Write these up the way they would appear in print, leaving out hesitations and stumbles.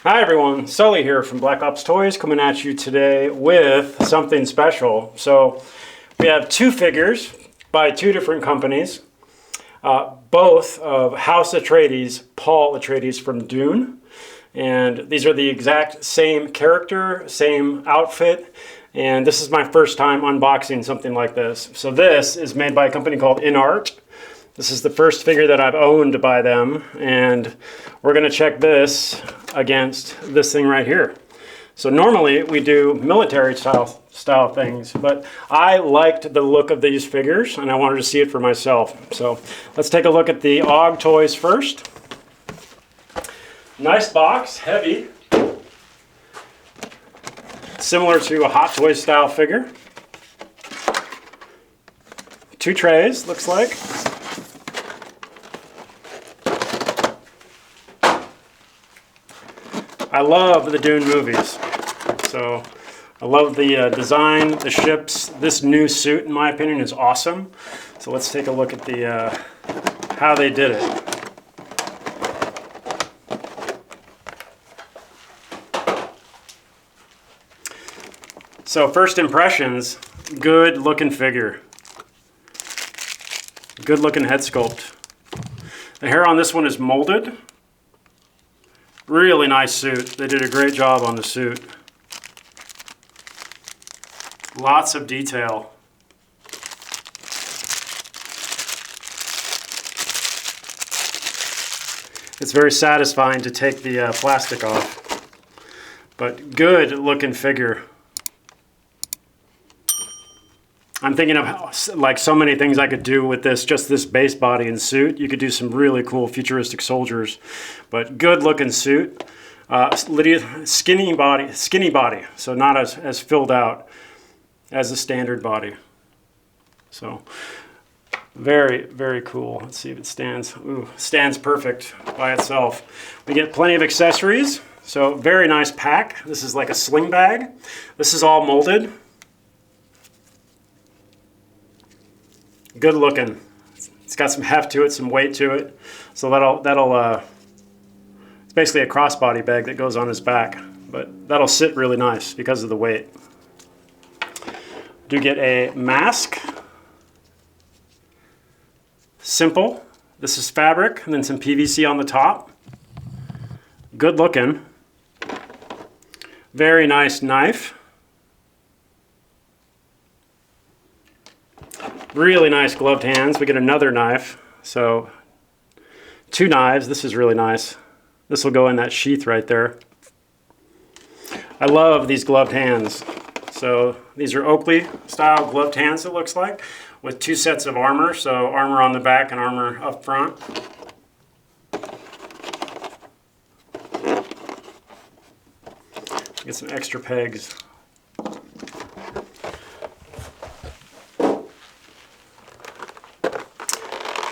Hi everyone, Sully here from Black Ops Toys coming at you today with something special. So we have two figures by two different companies, both of House Atreides, Paul Atreides from Dune. And these are the exact same character, same outfit, and this is my first time unboxing something like this. So this is made by a company called InArt. This is the first figure that I've owned by them, and we're going to check this against this thing right here. So normally we do military style things, but I liked the look of these figures and I wanted to see it for myself. So let's take a look at the Aug Toys first. Nice box, heavy, similar to a Hot Toys style figure. Two trays, looks like. I love the Dune movies, so I love the design, the ships. This new suit, in my opinion, is awesome. So let's take a look at the how they did it. So first impressions, good looking figure. Good looking head sculpt. The hair on this one is molded. Really nice suit. They did a great job on the suit. Lots of detail. It's very satisfying to take the plastic off. But good looking figure. I'm thinking of like so many things I could do with this, just this base body and suit. You could do some really cool futuristic soldiers, but good looking suit. Skinny body, so not as filled out as the standard body. So very, very cool. Let's see if it stands. Ooh, stands perfect by itself. We get plenty of accessories, so very nice pack. This is like a sling bag. This is all molded. Good looking. It's got some heft to it, some weight to it. So it's basically a crossbody bag that goes on his back, but that'll sit really nice because of the weight. Do get a mask. Simple. This is fabric and then some PVC on the top. Good looking. Very nice knife. Really nice gloved hands. We get another knife. So two knives. This is really nice. This will go in that sheath right there. I love these gloved hands. So these are Oakley style gloved hands, it looks like, with two sets of armor. So armor on the back and armor up front. Get some extra pegs.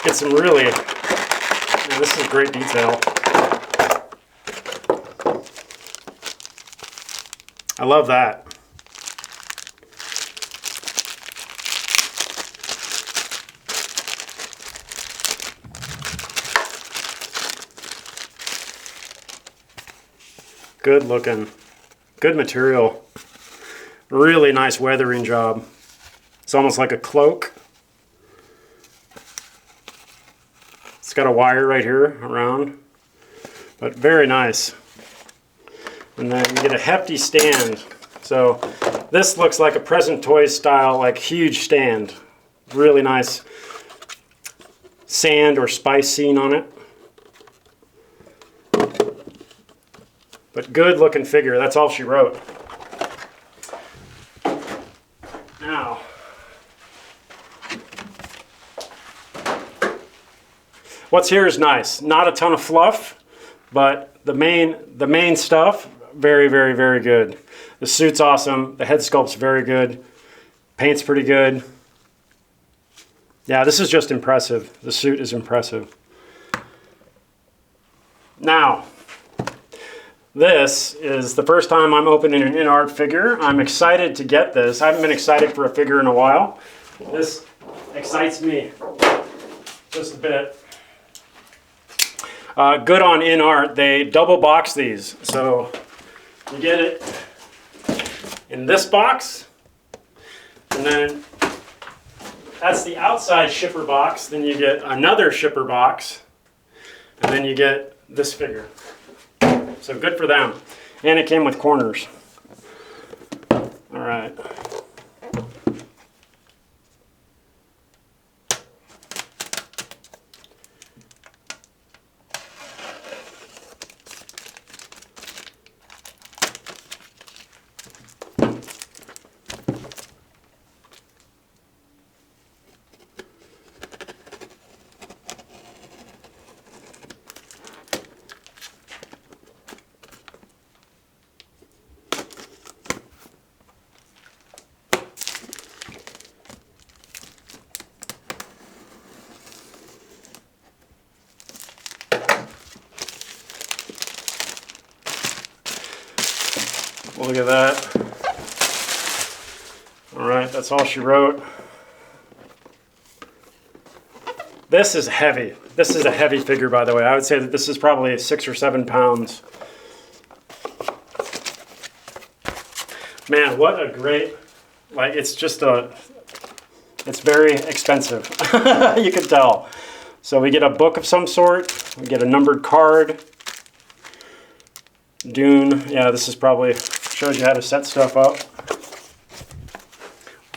Get some really, man, this is great detail. I love that. Good looking, good material. Really nice weathering job. It's almost like a cloak. It's got a wire right here around, but very nice. And then you get a hefty stand. So this looks like a Present Toys style, like huge stand. Really nice sand or spice scene on it. But good looking figure, that's all she wrote. Now, what's here is nice. Not a ton of fluff, but the main stuff, very, very, very good. The suit's awesome. The head sculpt's very good. Paint's pretty good. Yeah, this is just impressive. The suit is impressive. Now, this is the first time I'm opening an InArt figure. I'm excited to get this. I haven't been excited for a figure in a while. This excites me just a bit. Good on InArt, they double box these. So you get it in this box, and then that's the outside shipper box. Then you get another shipper box, and then you get this figure. So good for them. And it came with corners. All right. Look at that. All right, that's all she wrote. This is heavy. This is a heavy figure, by the way. I would say that this is probably 6 or 7 pounds. Man, what a great, like, it's just it's very expensive. You can tell. So we get a book of some sort. We get a numbered card. Dune. Yeah, this is probably, shows you how to set stuff up.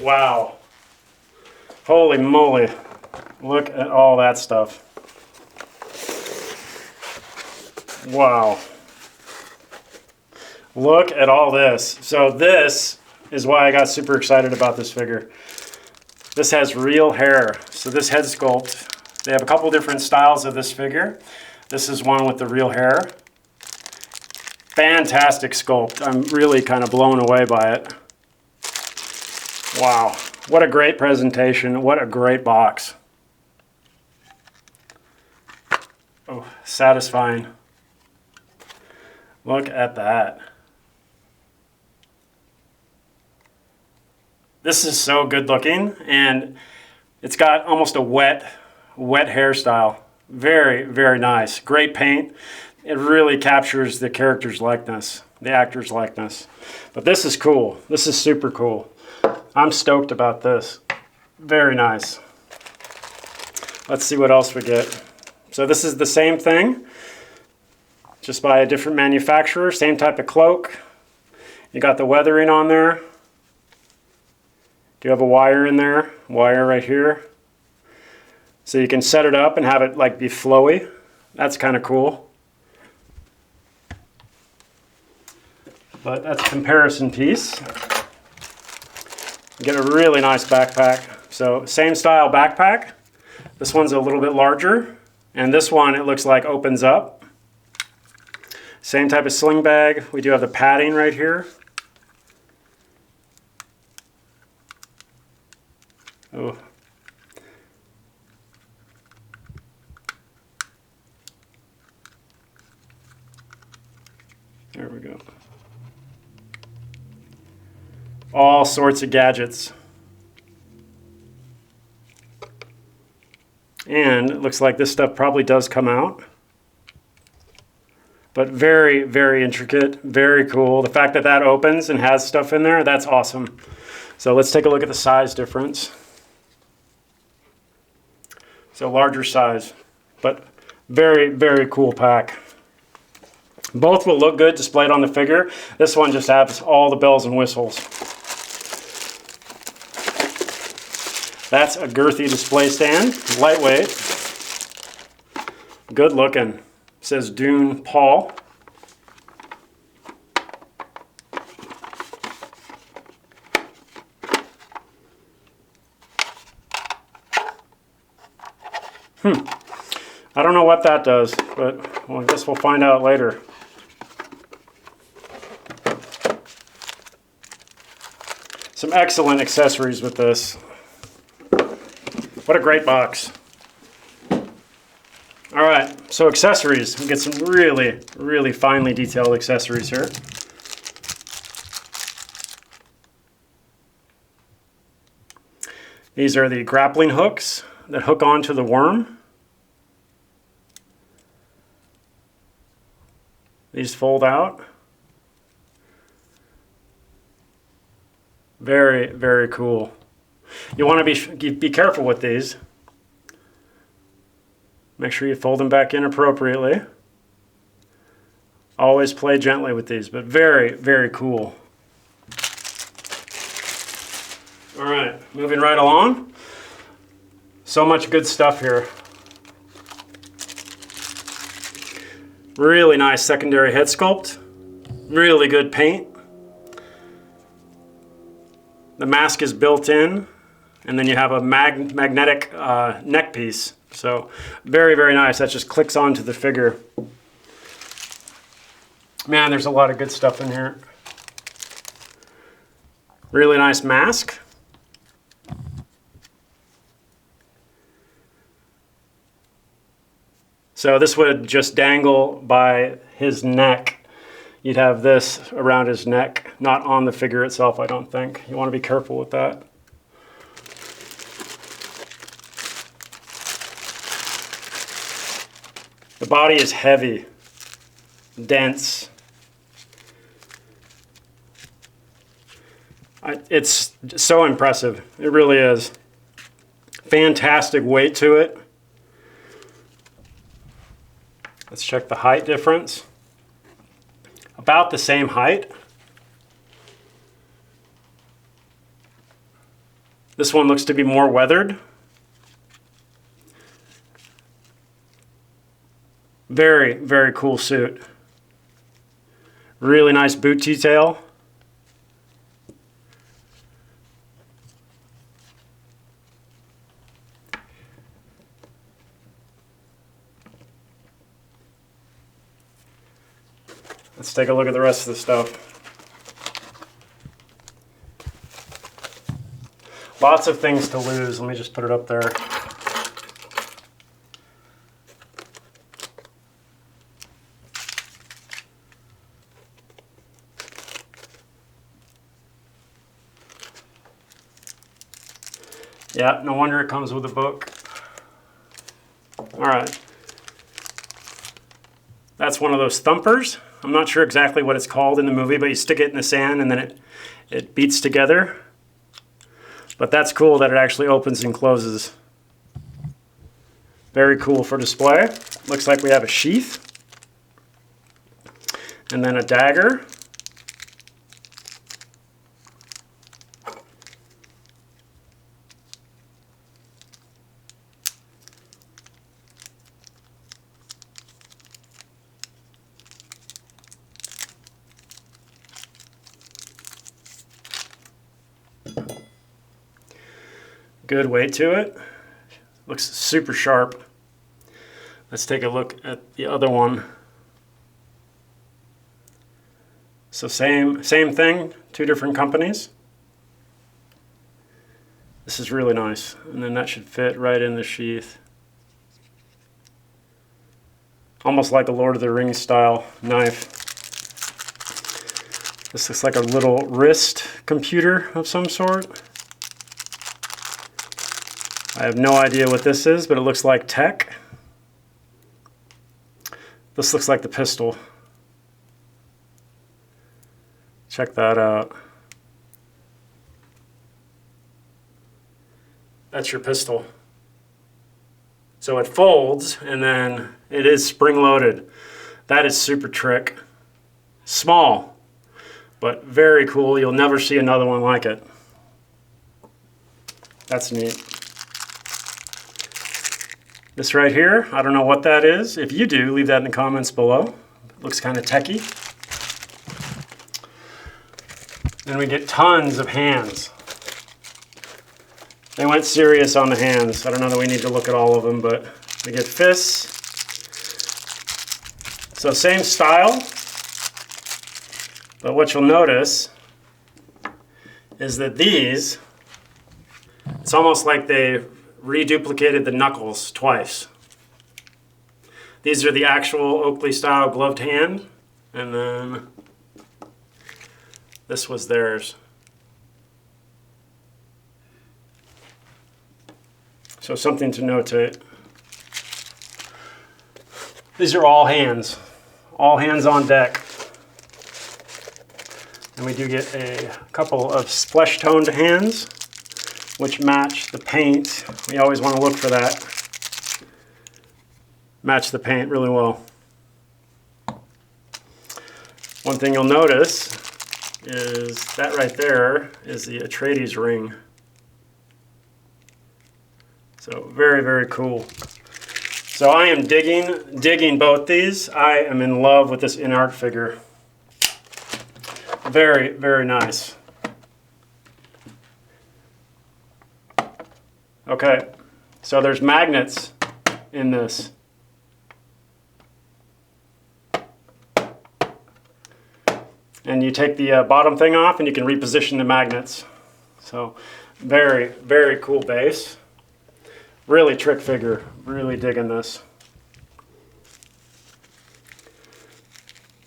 Wow. Holy moly. Look at all that stuff. Wow. Look at all this. So this is why I got super excited about this figure. This has real hair. So this head sculpt, they have a couple different styles of this figure. This is one with the real hair. Fantastic sculpt. I'm really kind of blown away by it. Wow. What a great presentation. What a great box. Oh, satisfying. Look at that. This is so good looking, and it's got almost a wet hairstyle. Very, very nice. Great paint. It really captures the character's likeness, the actor's likeness. But this is cool. This is super cool. I'm stoked about this. Very nice. Let's see what else we get. So this is the same thing, just by a different manufacturer, same type of cloak. You got the weathering on there. Do you have a wire in there? Wire right here. So you can set it up and have it like be flowy. That's kind of cool. But that's a comparison piece. You get a really nice backpack. So same style backpack. This one's a little bit larger. And this one, it looks like opens up. Same type of sling bag. We do have the padding right here. Oh. There we go. All sorts of gadgets. And it looks like this stuff probably does come out. But very, very intricate, very cool. The fact that that opens and has stuff in there, that's awesome. So let's take a look at the size difference. So larger size, but very, very cool pack. Both will look good displayed on the figure. This one just has all the bells and whistles. That's a girthy display stand, lightweight, good looking. It says Dune Paul. I don't know what that does, but well, I guess we'll find out later. Some excellent accessories with this. What a great box. All right, so accessories. We get some really, really finely detailed accessories here. These are the grappling hooks that hook onto the worm. These fold out. Very, very cool. You want to be careful with these. Make sure you fold them back in appropriately. Always play gently with these, but very, very cool. All right, moving right along. So much good stuff here. Really nice secondary head sculpt. Really good paint. The mask is built in, and then you have a magnetic neck piece. So very, very nice. That just clicks onto the figure. Man, there's a lot of good stuff in here. Really nice mask. So this would just dangle by his neck. You'd have this around his neck, not on the figure itself, I don't think. You want to be careful with that. The body is heavy, dense. It's so impressive. It really is. Fantastic weight to it. Let's check the height difference. About the same height. This one looks to be more weathered. Very, very cool suit. Really nice boot detail. Let's take a look at the rest of the stuff. Lots of things to lose. Let me just put it up there. Yeah, no wonder it comes with a book. All right. That's one of those thumpers. I'm not sure exactly what it's called in the movie, but you stick it in the sand and then it beats together. But that's cool that it actually opens and closes. Very cool for display. Looks like we have a sheath. And then a dagger. Good weight to it. Looks super sharp. Let's take a look at the other one. So same thing, two different companies. This is really nice. And then that should fit right in the sheath. Almost like a Lord of the Rings style knife. This looks like a little wrist computer of some sort. I have no idea what this is, but it looks like tech. This looks like the pistol. Check that out. That's your pistol. So it folds and then it is spring-loaded. That is super trick. Small, but very cool. You'll never see another one like it. That's neat. This right here, I don't know what that is. If you do, leave that in the comments below. It looks kind of techy. Then we get tons of hands. They went serious on the hands. I don't know that we need to look at all of them, but we get fists. So same style, but what you'll notice is that these, it's almost like they reduplicated the knuckles twice. These are the actual Oakley style gloved hand, and then this was theirs. So something to notate. These are all hands. all hands on deck. And we do get a couple of flesh-toned hands, which match the paint. We always want to look for that. Match the paint really well. One thing you'll notice is that right there is the Atreides ring. So very, very cool. So I am digging both these. I am in love with this InArt figure. Very, very nice. Okay, so there's magnets in this. And you take the bottom thing off and you can reposition the magnets. So very, very cool base. Really trick figure, really digging this.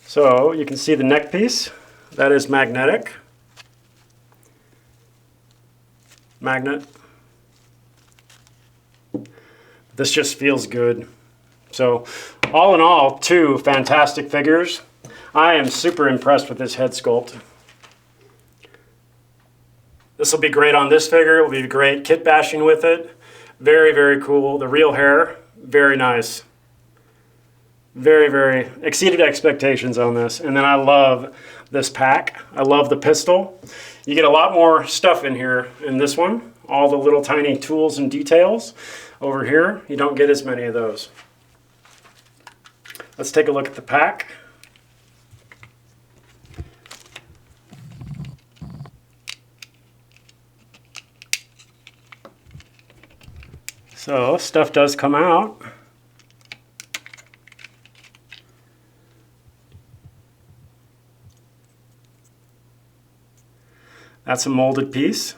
So you can see the neck piece, that is magnetic. Magnet. This just feels good. So all in all, two fantastic figures. I am super impressed with this head sculpt. This will be great on this figure. It will be great kit bashing with it. Very, very cool. The real hair, very nice. Very, very exceeded expectations on this. And then I love this pack. I love the pistol. You get a lot more stuff in here in this one. All the little tiny tools and details. Over here, you don't get as many of those. Let's take a look at the pack. So stuff does come out. That's a molded piece.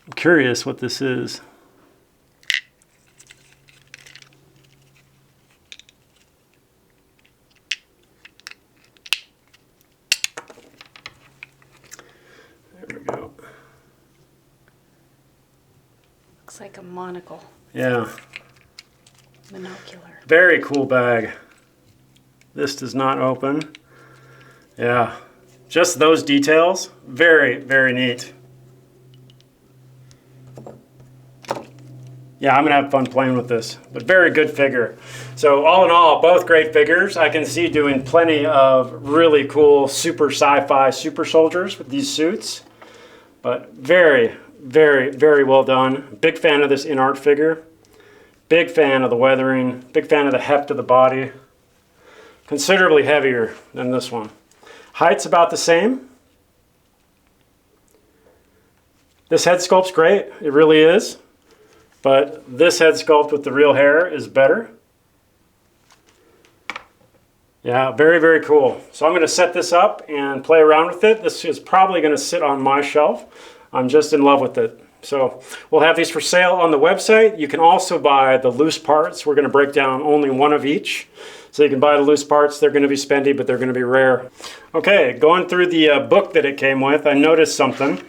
I'm curious what this is. There we go. Looks like a monocle. Yeah. Monocular. Very cool bag. This does not open. Yeah. Just those details. Very, very neat. Yeah, I'm going to have fun playing with this, but very good figure. So all in all, both great figures. I can see doing plenty of really cool super sci-fi super soldiers with these suits, but very, very, very well done. Big fan of this InArt figure. Big fan of the weathering. Big fan of the heft of the body. Considerably heavier than this one. Height's about the same. This head sculpt's great. It really is. But this head sculpt with the real hair is better. Yeah, very, very cool. So I'm going to set this up and play around with it. This is probably going to sit on my shelf. I'm just in love with it. So we'll have these for sale on the website. You can also buy the loose parts. We're going to break down only one of each. So you can buy the loose parts. They're going to be spendy, but they're going to be rare. Okay, going through the book that it came with, I noticed something.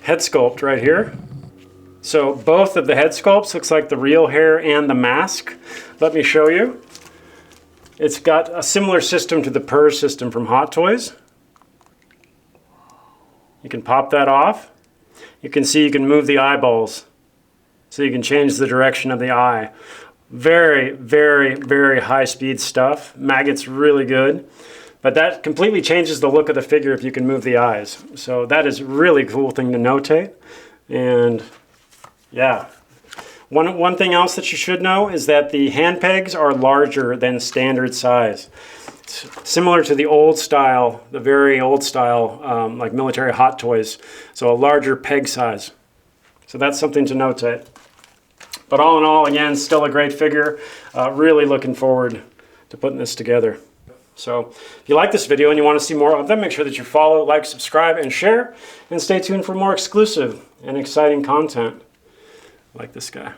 Head sculpt right here. So both of the head sculpts looks like the real hair and the mask. Let me show you. It's got a similar system to the PERS system from Hot Toys. You can pop that off. You can see you can move the eyeballs. So you can change the direction of the eye. Very, very, very high speed stuff. Maggot's really good. But that completely changes the look of the figure if you can move the eyes. So that is a really cool thing to notate. And yeah. One thing else that you should know is that the hand pegs are larger than standard size. It's similar to the old style, the very old style, like military Hot Toys. So a larger peg size. So that's something to notate. But all in all, again, still a great figure. Really looking forward to putting this together. So if you like this video and you want to see more of them, make sure that you follow, like, subscribe, and share. And stay tuned for more exclusive and exciting content like this guy.